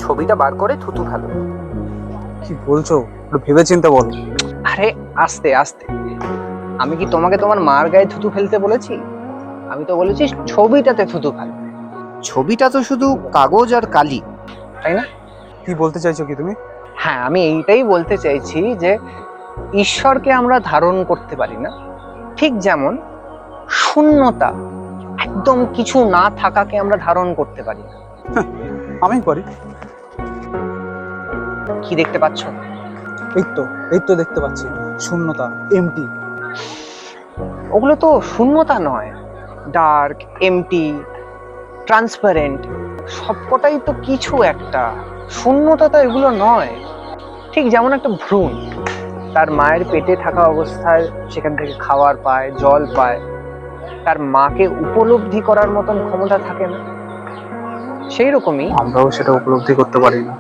ছবিটা বার করে থুতু ফেলো। কি বলছো? একটু ভেবে চিন্তে বলো। আরে আস্তে আস্তে, আমি কি তোমাকে তোমার মার গায়ে থুতু ফেলতে বলেছি? আমি তো বলেছি ছবিটাতে থুতু ফেলো। ছবিটা তো শুধু কাগজ আর কালি, তাই না? কি বলতে চাইছো কি তুমি? হ্যাঁ, আমি এইটাই বলতে চাইছি যে ঈশ্বরকে আমরা ধারণ করতে পারি না, ঠিক যেমন শূন্যতা, একদম কিছু না থাকাকে আমরা ধারণ করতে পারি না। আমি পারি। কি দেখতে পাচ্ছ? এই তো, এই তো দেখতে পাচ্ছি শূন্যতা, এমটি। ওগুলো তো শূন্যতা নয়, ডার্ক, এমটি, ট্রান্সপারেন্ট, সবকটাই তো কিছু একটা। শূন্যতা তো এগুলো নয়। ঠিক যেমন একটা ভ্রূণ তার মায়ের পেটে থাকা অবস্থায় সেখান থেকে খাবার পায়, জল পায়, তার মাকে উপলব্ধি করার মতন ক্ষমতা থাকে না, সেই রকমই আমরাও সেটা উপলব্ধি করতে পারি না।